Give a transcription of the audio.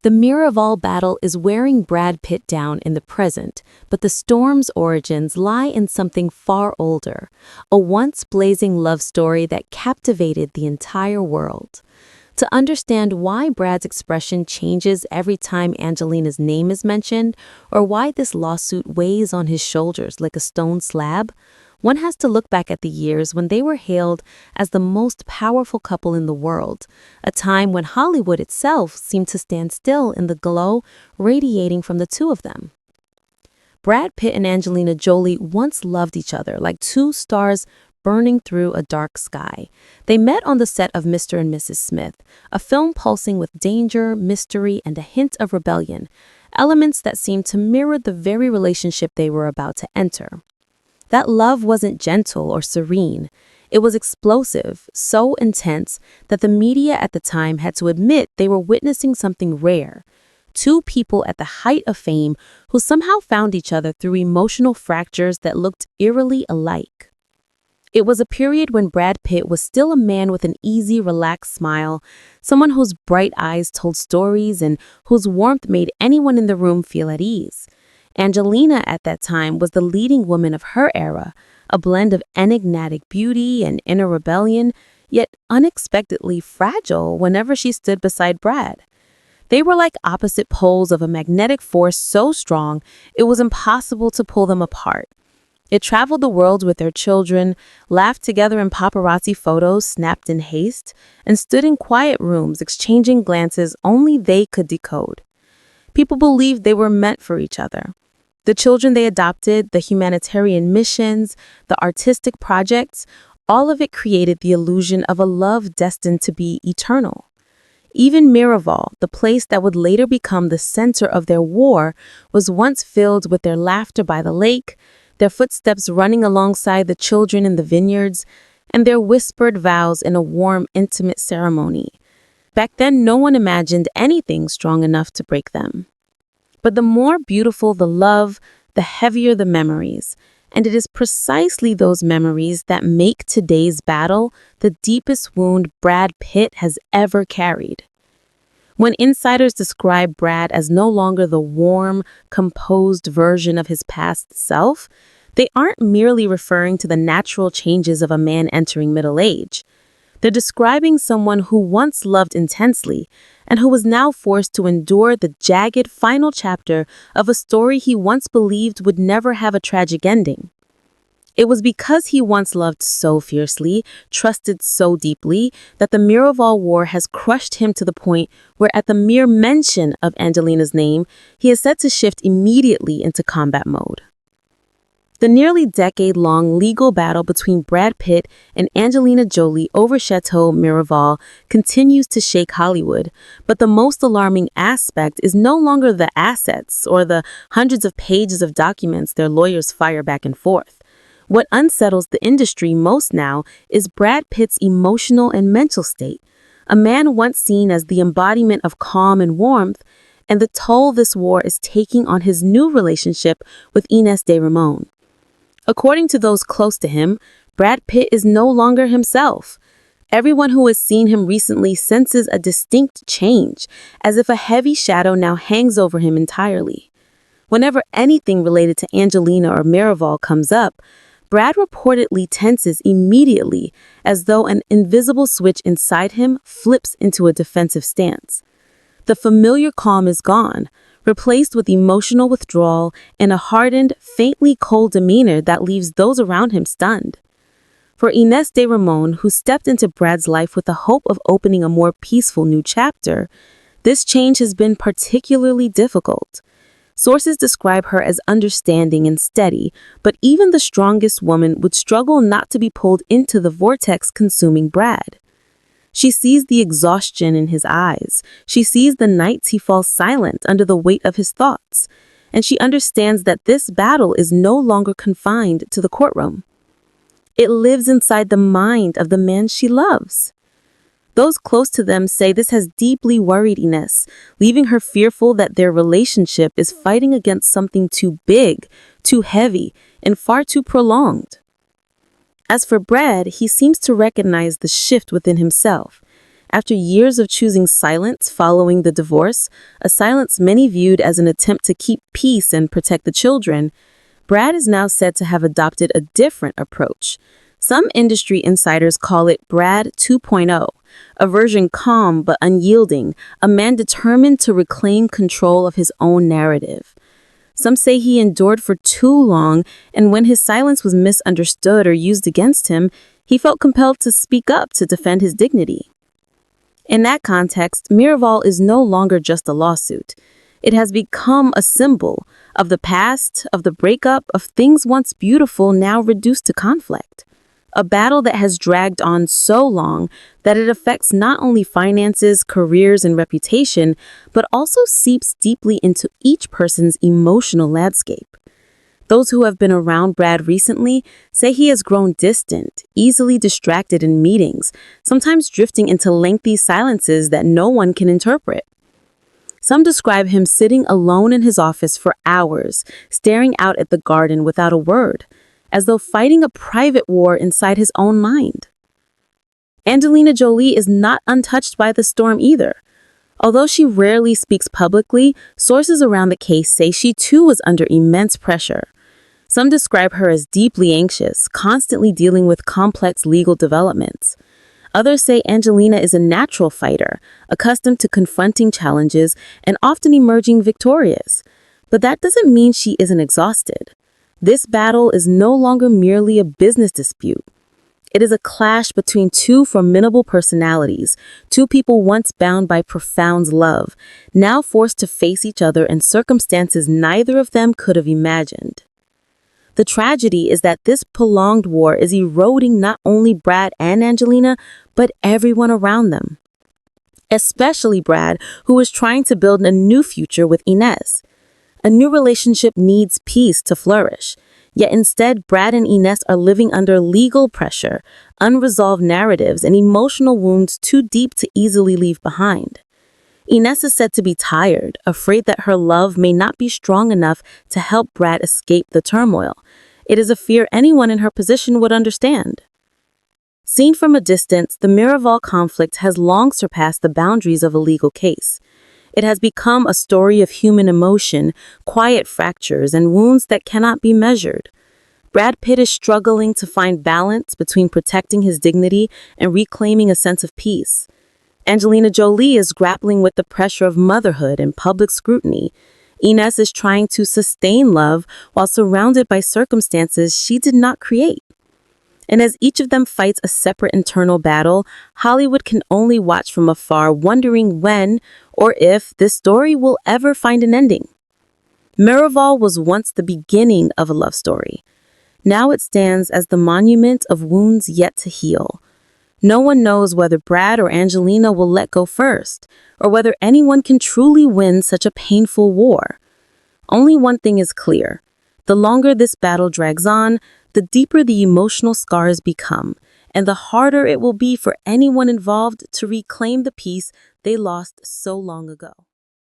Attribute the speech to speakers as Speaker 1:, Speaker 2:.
Speaker 1: The Miraval battle is wearing Brad Pitt down in the present, but the storm's origins lie in something far older, a once blazing love story that captivated the entire world. To understand why Brad's expression changes every time Angelina's name is mentioned, or why this lawsuit weighs on his shoulders like a stone slab, one has to look back at the years when they were hailed as the most powerful couple in the world, a time when Hollywood itself seemed to stand still in the glow radiating from the two of them. Brad Pitt and Angelina Jolie once loved each other like two stars burning through a dark sky. They met on the set of Mr. and Mrs. Smith, a film pulsing with danger, mystery, and a hint of rebellion, elements that seemed to mirror the very relationship they were about to enter. That love wasn't gentle or serene. It was explosive, so intense that the media at the time had to admit they were witnessing something rare. Two people at the height of fame who somehow found each other through emotional fractures that looked eerily alike. It was a period when Brad Pitt was still a man with an easy, relaxed smile, someone whose bright eyes told stories and whose warmth made anyone in the room feel at ease. Angelina at that time was the leading woman of her era, a blend of enigmatic beauty and inner rebellion, yet unexpectedly fragile whenever she stood beside Brad. They were like opposite poles of a magnetic force so strong it was impossible to pull them apart. It traveled the world with their children, laughed together in paparazzi photos snapped in haste, and stood in quiet rooms exchanging glances only they could decode. People believed they were meant for each other. The children they adopted, the humanitarian missions, the artistic projects, all of it created the illusion of a love destined to be eternal. Even Miraval, the place that would later become the center of their war, was once filled with their laughter by the lake, their footsteps running alongside the children in the vineyards, and their whispered vows in a warm, intimate ceremony. Back then, no one imagined anything strong enough to break them. But the more beautiful the love, the heavier the memories. And it is precisely those memories that make today's battle the deepest wound Brad Pitt has ever carried. When insiders describe Brad as no longer the warm, composed version of his past self, they aren't merely referring to the natural changes of a man entering middle age. They're describing someone who once loved intensely and who was now forced to endure the jagged final chapter of a story he once believed would never have a tragic ending. It was because he once loved so fiercely, trusted so deeply, that the Miraval War has crushed him to the point where at the mere mention of Angelina's name, he is set to shift immediately into combat mode. The nearly decade-long legal battle between Brad Pitt and Angelina Jolie over Chateau Miraval continues to shake Hollywood, but the most alarming aspect is no longer the assets or the hundreds of pages of documents their lawyers fire back and forth. What unsettles the industry most now is Brad Pitt's emotional and mental state, a man once seen as the embodiment of calm and warmth, and the toll this war is taking on his new relationship with Ines de Ramon. According to those close to him, Brad Pitt is no longer himself. Everyone who has seen him recently senses a distinct change, as if a heavy shadow now hangs over him entirely. Whenever anything related to Angelina or Miraval comes up, Brad reportedly tenses immediately, as though an invisible switch inside him flips into a defensive stance. The familiar calm is gone, replaced with emotional withdrawal and a hardened, faintly cold demeanor that leaves those around him stunned. For Ines de Ramon, who stepped into Brad's life with the hope of opening a more peaceful new chapter, this change has been particularly difficult. Sources describe her as understanding and steady, but even the strongest woman would struggle not to be pulled into the vortex consuming Brad. She sees the exhaustion in his eyes. She sees the nights he falls silent under the weight of his thoughts. And she understands that this battle is no longer confined to the courtroom. It lives inside the mind of the man she loves. Those close to them say this has deeply worried Ines, leaving her fearful that their relationship is fighting against something too big, too heavy, and far too prolonged. As for Brad, he seems to recognize the shift within himself, After years of choosing silence following the divorce, a silence many viewed as an attempt to keep peace and protect the children, Brad is now said to have adopted a different approach. Some industry insiders call it Brad 2.0, a version calm but unyielding, a man determined to reclaim control of his own narrative. Some say he endured for too long, and when his silence was misunderstood or used against him, he felt compelled to speak up to defend his dignity. In that context, Miraval is no longer just a lawsuit. It has become a symbol of the past, of the breakup, of things once beautiful now reduced to conflict. A battle that has dragged on so long that it affects not only finances, careers, and reputation, but also seeps deeply into each person's emotional landscape. Those who have been around Brad recently say he has grown distant, easily distracted in meetings, sometimes drifting into lengthy silences that no one can interpret. Some describe him sitting alone in his office for hours, staring out at the garden without a word, as though fighting a private war inside his own mind. Angelina Jolie is not untouched by the storm either. Although she rarely speaks publicly, sources around the case say she too was under immense pressure. Some describe her as deeply anxious, constantly dealing with complex legal developments. Others say Angelina is a natural fighter, accustomed to confronting challenges and often emerging victorious. But that doesn't mean she isn't exhausted. This battle is no longer merely a business dispute. It is a clash between two formidable personalities, two people once bound by profound love, now forced to face each other in circumstances neither of them could have imagined. The tragedy is that this prolonged war is eroding not only Brad and Angelina, but everyone around them. Especially Brad, who is trying to build a new future with Inez. A new relationship needs peace to flourish. Yet instead, Brad and Inez are living under legal pressure, unresolved narratives, and emotional wounds too deep to easily leave behind. Inez is said to be tired, afraid that her love may not be strong enough to help Brad escape the turmoil. It is a fear anyone in her position would understand. Seen from a distance, the Miraval conflict has long surpassed the boundaries of a legal case. It has become a story of human emotion, quiet fractures, and wounds that cannot be measured. Brad Pitt is struggling to find balance between protecting his dignity and reclaiming a sense of peace. Angelina Jolie is grappling with the pressure of motherhood and public scrutiny. Inez is trying to sustain love while surrounded by circumstances she did not create. And as each of them fights a separate internal battle, Hollywood can only watch from afar, wondering when or if this story will ever find an ending. Miraval was once the beginning of a love story. Now it stands as the monument of wounds yet to heal. No one knows whether Brad or Angelina will let go first, or whether anyone can truly win such a painful war. Only one thing is clear. The longer this battle drags on, the deeper the emotional scars become, and the harder it will be for anyone involved to reclaim the peace they lost so long ago.